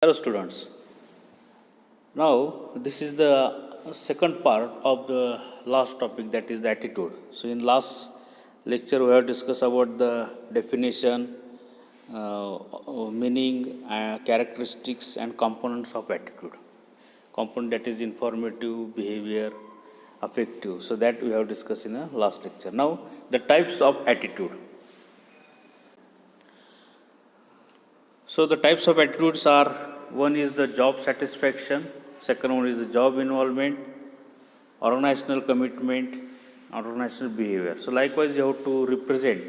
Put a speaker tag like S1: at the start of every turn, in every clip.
S1: Hello students. Now this is the second part of the last topic, that is the attitude. So in last lecture we have discussed about the definition, meaning, characteristics and components of attitude. Component that is informative, behavior, affective. So that we have discussed in the last lecture. Now the types of attitude. So the types of attitudes are: one is the job satisfaction, second one is the job involvement, organizational commitment, organizational behavior. So likewise, you have to represent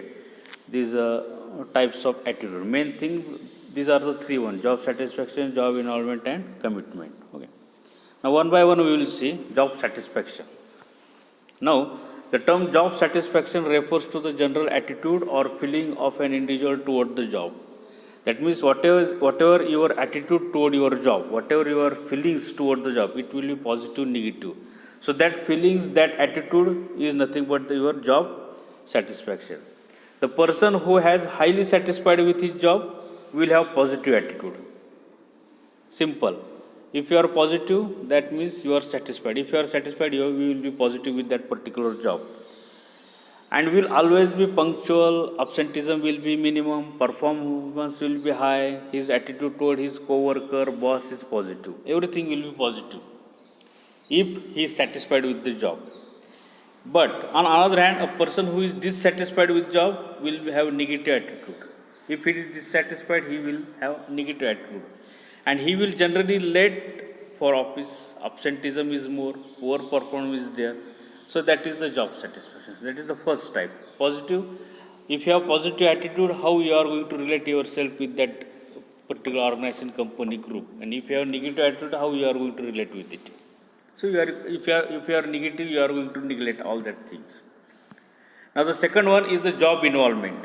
S1: these types of attitude. Main thing, these are the three one: job satisfaction, job involvement, and commitment. Okay. Now one by one we will see job satisfaction. Now the term job satisfaction refers to the general attitude or feeling of an individual toward the job. That means whatever your attitude toward your job, whatever your feelings toward the job, it will be positive, negative. So that feelings, that attitude is nothing but your job satisfaction. The person who has highly satisfied with his job will have positive attitude. Simple. If you are positive, that means you are satisfied. If you are satisfied, you will be positive with that particular job, and will always be punctual, absenteeism will be minimum, performance will be high, his attitude toward his co-worker, boss is positive. Everything will be positive if he is satisfied with the job. But on other hand, a person who is dissatisfied with job will have negative attitude. If he is dissatisfied, he will have negative attitude. And he will generally late for office, absenteeism is more, poor performance is there. So that is the job satisfaction. That is the first type. Positive. If you have positive attitude, how you are going to relate yourself with that particular organization, company, group. And if you have negative attitude, how you are going to relate with it. So if you are negative, you are going to neglect all that things. Now the second one is the job involvement.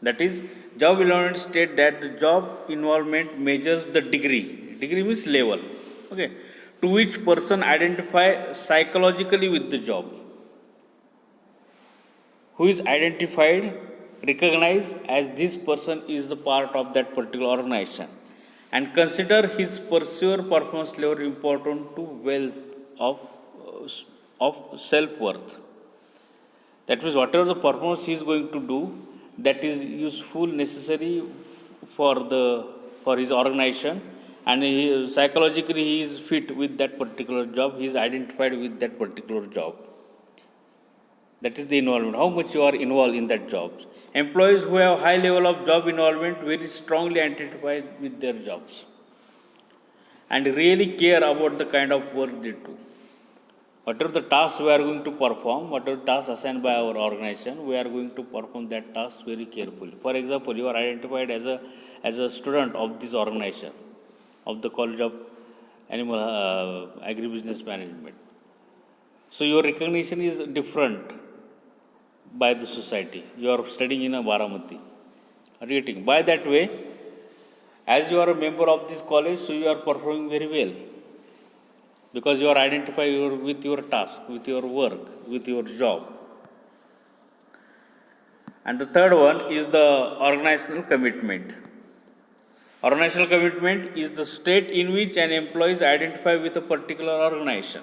S1: That is, job involvement state that the job involvement measures the degree. Degree means level. Okay. To which person identify psychologically with the job. Who is identified, recognized as this person is the part of that particular organization, and consider his pursuer performance level important to wealth of self-worth. That means whatever the performance he is going to do, that is useful, necessary for his organization, and psychologically he is fit with that particular job. He is identified with that particular job. That is the involvement. How much you are involved in that job. Employees who have high level of job involvement very strongly identify with their jobs and really care about the kind of work they do. Whatever the task we are going to perform, whatever task assigned by our organization, we are going to perform that task very carefully. For example, you are identified as a student of this organization, of the College of Animal Agribusiness Management. So your recognition is different by the society. You are studying in a Baramati. Are you getting? By that way, as you are a member of this college, so you are performing very well. Because you are identified with your task, with your work, with your job. And the third one is the organizational commitment. Organizational commitment is the state in which an employee is identified with a particular organization.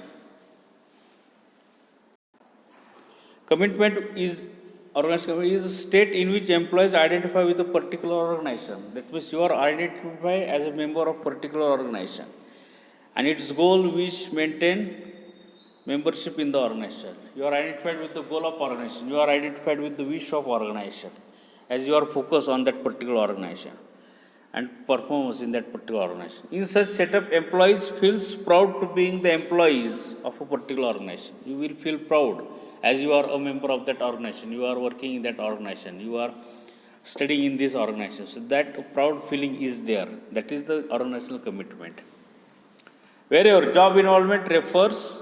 S1: Commitment is organizational commitment is a state in which employees identify with a particular organization. That means you are identified as a member of particular organization, and its goal which maintain membership in the organization. You are identified with the goal of organization. You are identified with the wish of organization, as you are focused on that particular organization and performance in that particular organization. In such setup, employees feels proud to being the employees of a particular organization. You will feel proud as you are a member of that organization. You are working in that organization. You are studying in this organization. So that proud feeling is there. That is the organizational commitment. Where your job involvement refers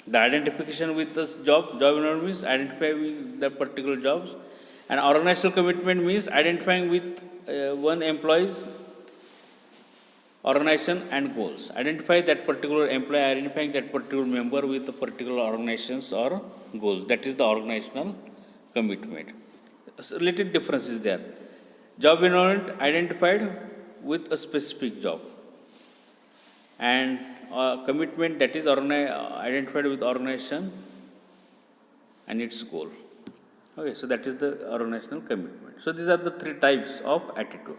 S1: the identification with this job involvement means identify with that particular jobs, and organizational commitment means identifying with one employee's organization and goals. Identify that particular employee, identifying that particular member with the particular organizations or goals. That is the organizational commitment. So related difference is there. Job involvement identified with a specific job, and commitment that is identified with organization and its goal. Okay, so that is the organizational commitment. So these are the three types of attitude.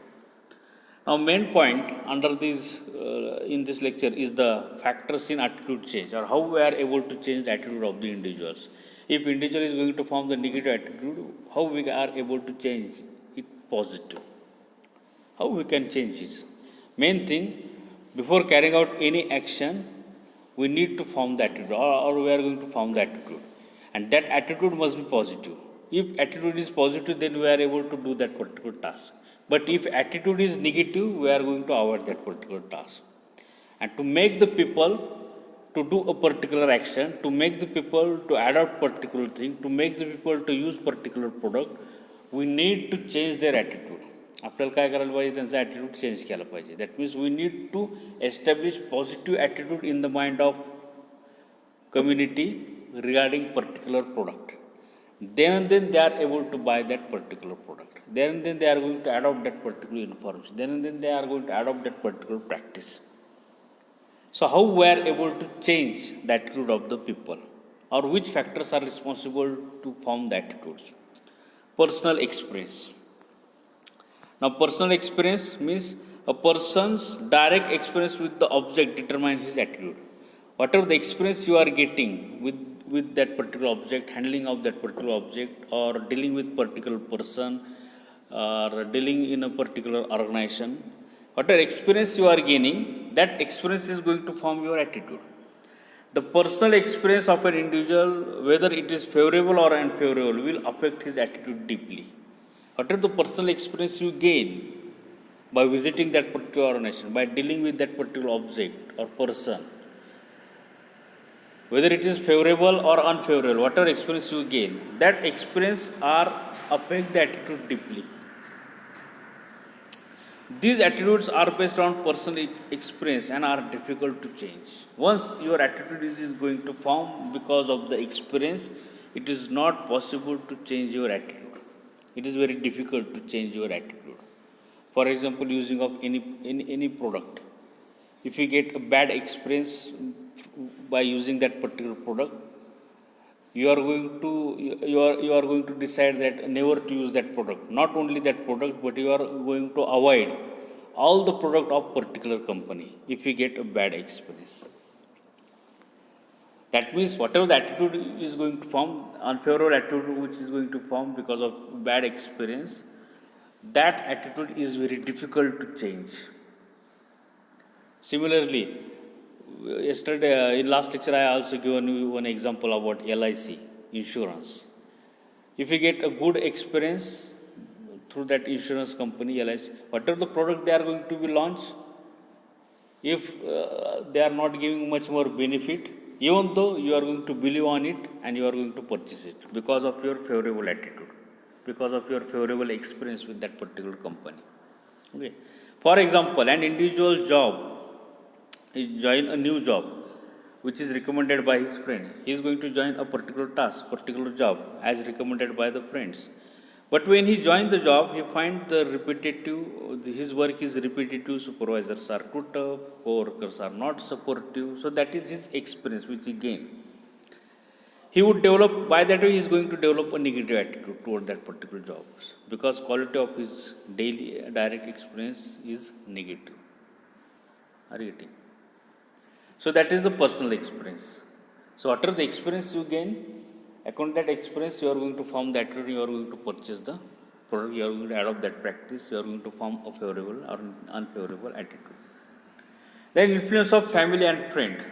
S1: Now, main point under this in this lecture is the factors in attitude change, or how we are able to change the attitude of the individuals. If individual is going to form the negative attitude, how we are able to change it positive? How we can change this? Main thing, before carrying out any action, we need to form the attitude, or we are going to form the attitude, and that attitude must be positive. If attitude is positive, then we are able to do that particular task. But if attitude is negative, we are going to avoid that particular task. And to make the people to do a particular action, to make the people to adopt particular thing, to make the people to use particular product, we need to change their attitude. आपल्याला काय करायला पाहिजे, त्यांचा attitude change केला पाहिजे. That means we need to establish positive attitude in the mind of community regarding particular product. Then and then they are able to buy that particular product. Then and then they are going to adopt that particular information. Then and then they are going to adopt that particular practice. So how we are able to change the attitude of the people, or which factors are responsible to form the attitudes? Personal experience. Now, personal experience means a person's direct experience with the object determines his attitude. Whatever the experience you are getting with that particular object, handling of that particular object, or dealing with particular person, or dealing in a particular organization, whatever experience you are gaining, that experience is going to form your attitude. The personal experience of an individual, whether it is favorable or unfavorable, will affect his attitude deeply. Whatever the personal experience you gain by visiting that particular organization, by dealing with that particular object or person, whether it is favorable or unfavorable, whatever experience you gain, that experience are affect the attitude deeply. These attitudes are based on personal experience and are difficult to change. Once your attitude is going to form because of the experience, it is not possible to change your attitude. It is very difficult to change your attitude. For example, using of any product. If you get a bad experience by using that particular product, you are going to decide that never to use that product. Not only that product, but you are going to avoid all the product of particular company if you get a bad experience. That means whatever the attitude is going to form, unfavorable attitude which is going to form because of bad experience, that attitude is very difficult to change. Similarly, yesterday in last lecture I also given you one example about LIC insurance. If you get a good experience through that insurance company LIC, whatever the product they are going to be launched, if they are not giving much more benefit, even though you are going to believe on it and you are going to purchase it because of your favorable attitude, because of your favorable experience with that particular company. Okay. For example, an individual he join a new job which is recommended by his friend. He is going to join a particular task, particular job as recommended by the friends. But when he joins the job, he finds his work is repetitive, supervisors are too tough, co-workers are not supportive. So that is his experience which he gained. He would develop, by that way he is going to develop a negative attitude toward that particular job because quality of his daily direct experience is negative. Are you getting? So that is the personal experience. So whatever the experience you gain, according to that experience, you are going to form the attitude, you are going to purchase the product, you are going to adopt that practice, you are going to form a favorable or unfavorable attitude. Then influence of family and friend.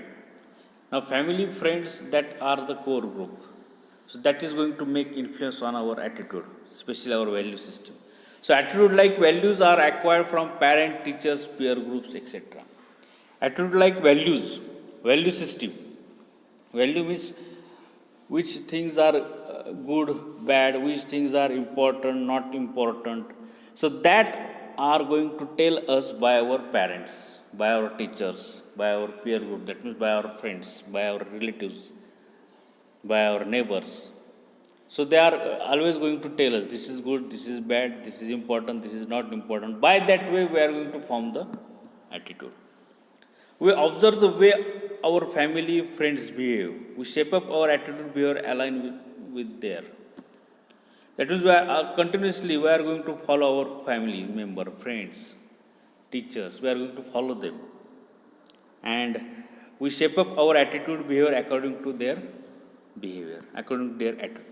S1: Now family, friends, that are the core group. So that is going to make influence on our attitude, especially our value system. So attitude like values are acquired from parent, teachers, peer groups, etc. Attitude like values, value system. Value means which things are good, bad, which things are important, not important. So that are going to tell us by our parents, by our teachers, by our peer group, that means by our friends, by our relatives, by our neighbors. So they are always going to tell us this is good, this is bad, this is important, this is not important. By that way, we are going to form the attitude. We observe the way our family, friends behave. We shape up our attitude, behavior align with their. That means continuously we are going to follow our family member, friends, teachers. We are going to follow them, and we shape up our attitude, behavior according to their behavior, according to their attitude.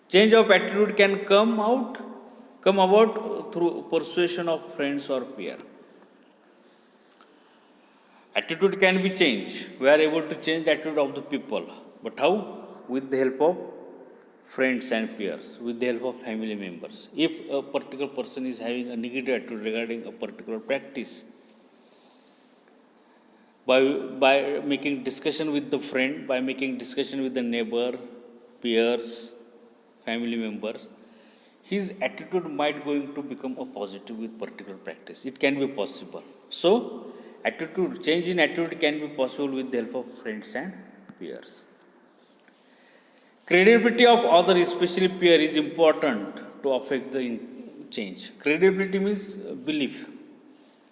S1: Change of attitude can come about through persuasion of friends or peer. Attitude can be changed. We are able to change the attitude of the people. But how? With the help of friends and peers, with the help of family members. If a particular person is having a negative attitude regarding a particular practice, by making discussion with the friend, by making discussion with the neighbor, peers, family members, his attitude might going to become a positive with particular practice. It can be possible. So, attitude change in attitude can be possible with the help of friends and peers. Credibility of other, especially peer, is important to affect the change. Credibility means belief.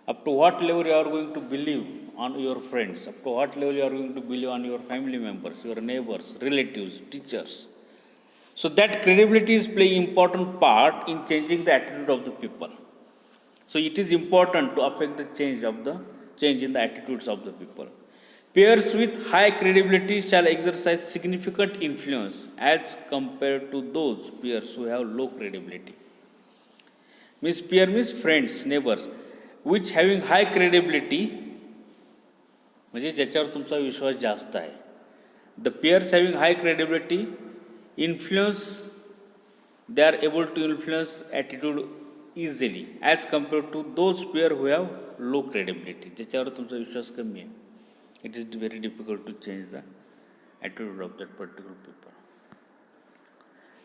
S1: Up to what level you are going to believe on your friends, up to what level you are going to believe on your family members, your neighbors, relatives, teachers. So that credibility is playing important part in changing the attitude of the people. So it is important to affect the change in the attitudes of the people. Peers with high credibility shall exercise significant influence as compared to those peers who have low credibility. Means peer means friends, neighbors, which having high credibility, म्हणजे ज्याच्यावर तुमचा विश्वास जास्त आहे. The peers having high credibility influence, they are able to influence attitude easily as compared to those peers who have low credibility. ज्याच्यावर तुमचा विश्वास कमी आहे. It is very difficult to change the attitude of that particular people.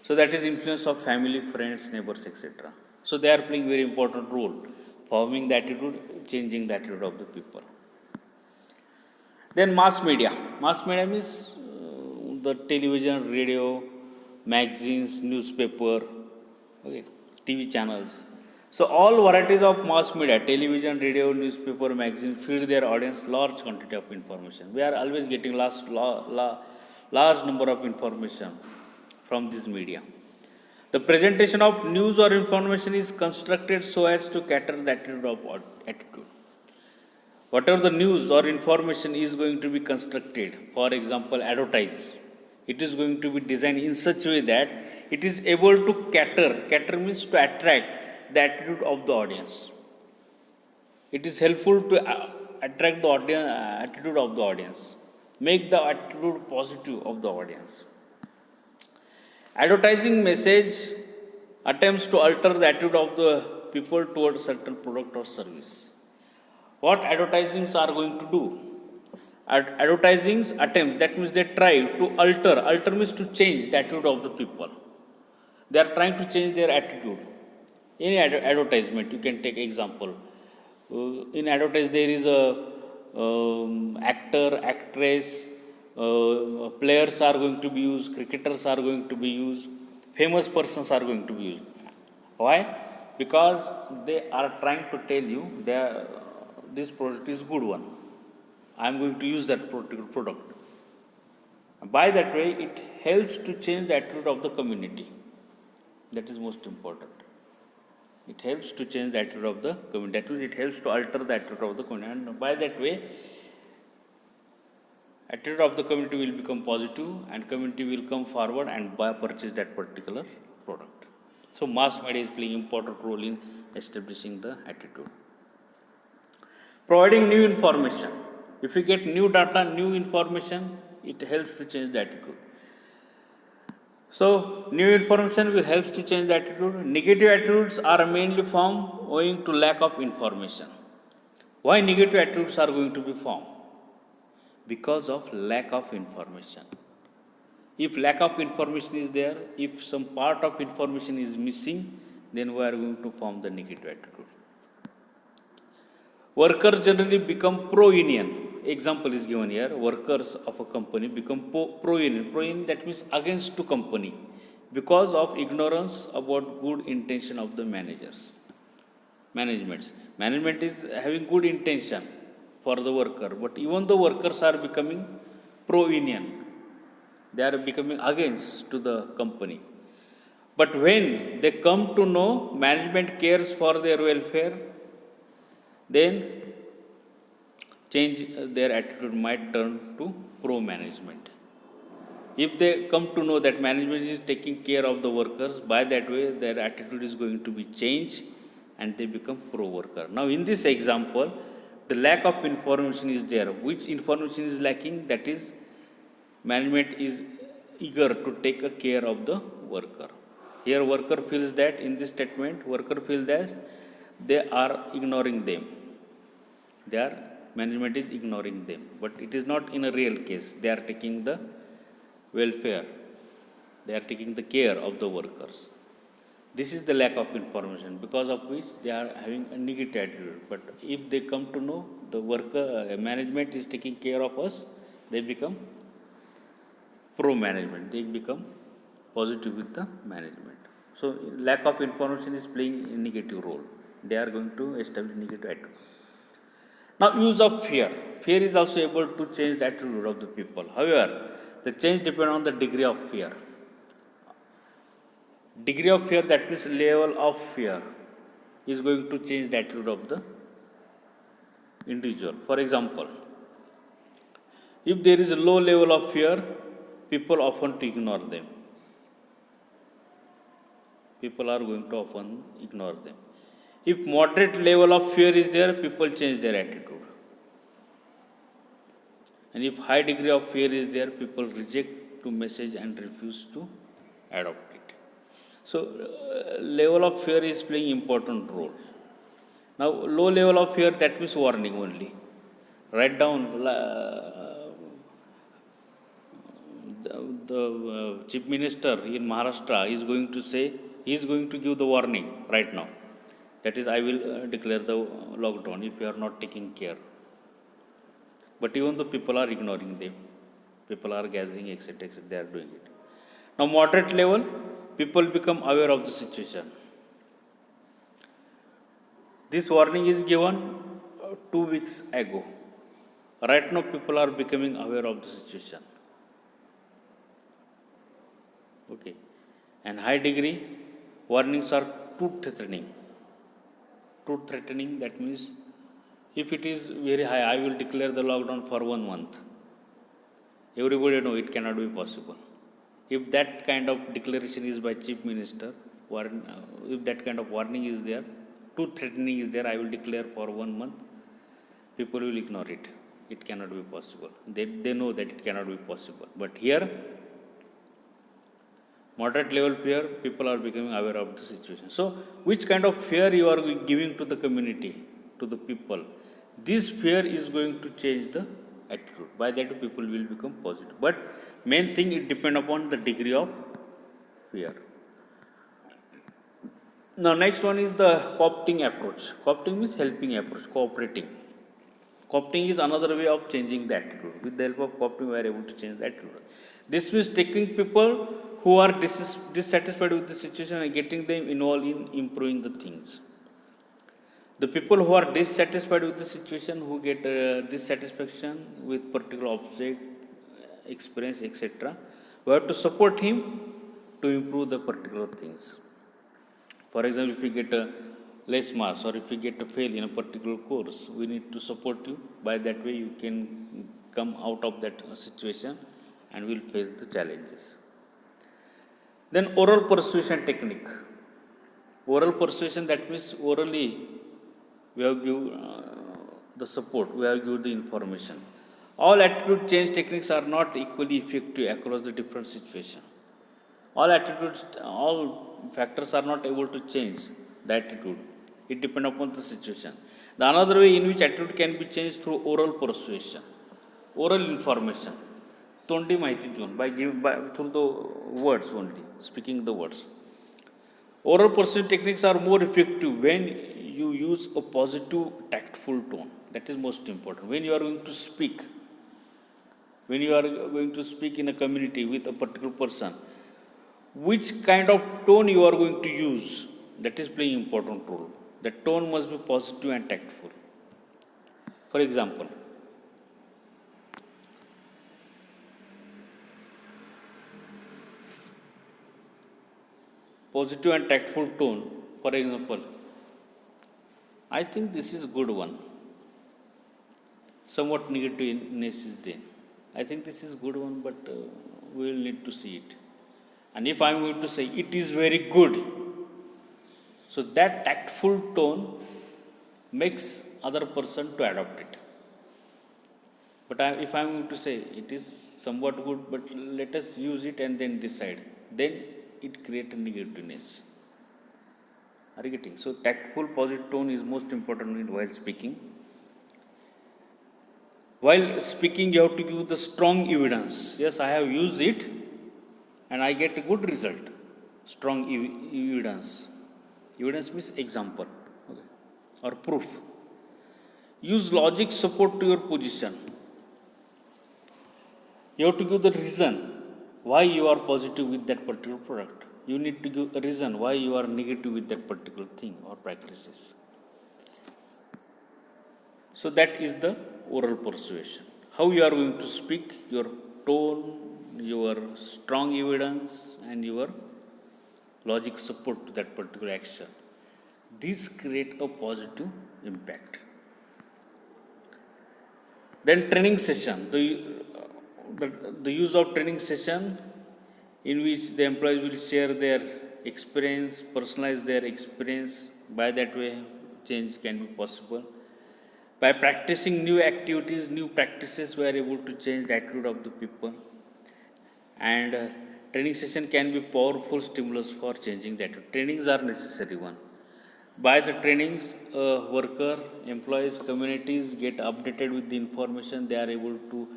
S1: So that is influence of family, friends, neighbors, etc. So they are playing very important role, forming the attitude, changing the attitude of the people. Then mass media. Mass media means the television, radio, magazines, newspaper, okay, TV channels. So all varieties of mass media, television, radio, newspaper, magazine, feed their audience large quantity of information. We are always getting large number of information from this media. The presentation of news or information is constructed so as to cater the attitude. Whatever the news or information is going to be constructed, for example, advertise, it is going to be designed in such a way that it is able to cater means to attract the attitude of the audience. It is helpful to attract the attitude of the audience, make the attitude positive of the audience. Advertising message attempts to alter the attitude of the people towards certain product or service. What advertisings are going to do? Advertisings attempt, that means they try to alter means to change the attitude of the people. They are trying to change their attitude. Any advertisement, you can take example. In advertise there is a actor, actress, players are going to be used, cricketers are going to be used, famous persons are going to be used. Why? Because they are trying to tell you this product is good one. I am going to use that particular product. By that way, it helps to change the attitude of the community. That is most important. It helps to change the attitude of the community. That means it helps to alter the attitude of the community. And by that way, attitude of the community will become positive and community will come forward and purchase that particular product. So mass media is playing important role in establishing the attitude. Providing new information. If you get new data, new information, it helps to change the attitude. So, new information will help to change the attitude. Negative attitudes are mainly formed owing to lack of information. Why negative attitudes are going to be formed? Because of lack of information. If lack of information is there, if some part of information is missing, then we are going to form the negative attitude. Workers generally become pro-union. Example is given here. Workers of a company become pro-union. Pro-union, that means against to company. because of ignorance about good intention of the management. Management is having good intention for the worker, but even the workers are becoming pro-union. They are becoming against to the company. But when they come to know management cares for their welfare, then change their attitude might turn to pro-management. If they come to know that management is taking care of the workers, by that way their attitude is going to be changed and they become pro-worker. Now in this example, the lack of information is there. Which information is lacking? That is, management is eager to take a care of the worker. Here worker feels that, in this statement, worker feels that they are ignoring them. Their management is ignoring them. But it is not in a real case. They are taking the welfare. They are taking the care of the workers. This is the lack of information, because of which they are having a negative attitude. But if they come to know the worker management is taking care of us, they become pro-management. They become positive with the management. So lack of information is playing a negative role. They are going to establish negative attitude. Now, use of fear. Fear is also able to change the attitude of the people. However, the change depends on the degree of fear. Degree of fear, that means level of fear, is going to change the attitude of the individual. For example, if there is a low level of fear, people often ignore them. People are going to often ignore them. If moderate level of fear is there, people change their attitude. And if high degree of fear is there, people reject to message and refuse to adopt it. So level of fear is playing important role. Now low level of fear, that means warning only. Write down the chief minister in Maharashtra is going to say, he is going to give the warning right now. That is, I will declare the lockdown if you are not taking care. But even though people are ignoring them, people are gathering, etc., etc., they are doing it. Now, moderate level, people become aware of the situation. This warning is given 2 weeks ago. Right now, people are becoming aware of the situation. Okay. And high degree, warnings are too threatening. Too threatening, that means if it is very high, I will declare the lockdown for 1 month. Everybody know it cannot be possible. If that kind of declaration is by chief minister, if that kind of warning is there, too threatening is there, I will declare for 1 month, people will ignore it. It cannot be possible. They know that it cannot be possible. But here, moderate level fear, people are becoming aware of the situation. So, which kind of fear you are giving to the community, to the people? This fear is going to change the attitude. By that, people will become positive. But main thing, it depends upon the degree of fear. Now, next one is the co-opting approach. Co-opting means helping approach, cooperating. Co-opting is another way of changing the attitude. With the help of co-opting, we are able to change the attitude. This means taking people who are dissatisfied with the situation and getting them involved in improving the things. The people who are dissatisfied with the situation, who get dissatisfaction with particular object, experience, etc., we have to support him to improve the particular things. For example, if you get a less marks or if you get a fail in a particular course, we need to support you. By that way, you can come out of that situation and will face the challenges. Then oral persuasion technique. Oral persuasion, that means orally we have give the support, we have give the information. All attitude change techniques are not equally effective across the different situation. All attitudes, all factors are not able to change the attitude. It depends upon the situation. The another way in which attitude can be changed through oral persuasion, oral information. Tondi mahiti deun, through the words only, speaking the words. Oral persuasion techniques are more effective when you use a positive, tactful tone. That is most important. When you are going to speak, in a community with a particular person, which kind of tone you are going to use, that is playing important role. The tone must be positive and tactful. For example, positive and tactful tone. For example, I think this is good one. Somewhat negativeness is there. I think this is good one, but we will need to see it. And if I am going to say it is very good, so that tactful tone makes other person to adopt it. But if I am going to say it is somewhat good, but let us use it and then decide, then it creates a negativeness. Are you getting? So tactful positive tone is most important while speaking. While speaking, you have to give the strong evidence. Yes, I have used it and I get a good result. Strong evidence. Evidence means example, okay, or proof. Use logic support to your position. You have to give the reason why you are positive with that particular product. You need to give a reason why you are negative with that particular thing or practices. So that is the oral persuasion. How you are going to speak, your tone, your strong evidence, and your logic support to that particular action. These create a positive impact. Then training session, the use of training session in which the employees will share their experience, personalize their experience. By that way, change can be possible. By practicing new activities, new practices, we are able to change the attitude of the people. And training session can be powerful stimulus for changing the attitude. Trainings are necessary one. By the trainings, worker, employees, communities get updated with the information. They are able to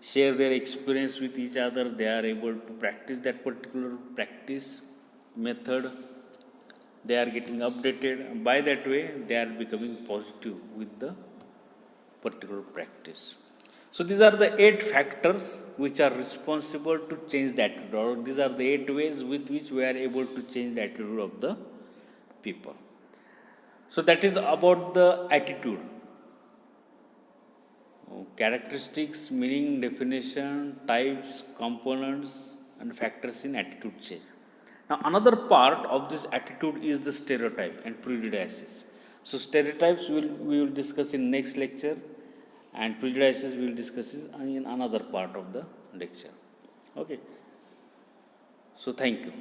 S1: share their experience with each other. They are able to practice that particular practice method. They are getting updated. And by that way, they are becoming positive with the particular practice. So these are the 8 factors which are responsible to change the attitude, or these are the 8 ways with which we are able to change the attitude of the people. So that is about the attitude. Characteristics, meaning, definition, types, components, and factors in attitude change. Now, another part of this attitude is the stereotype and prejudices. So, stereotypes we will discuss in next lecture, and prejudices we will discuss in another part of the lecture. Okay. So, thank you.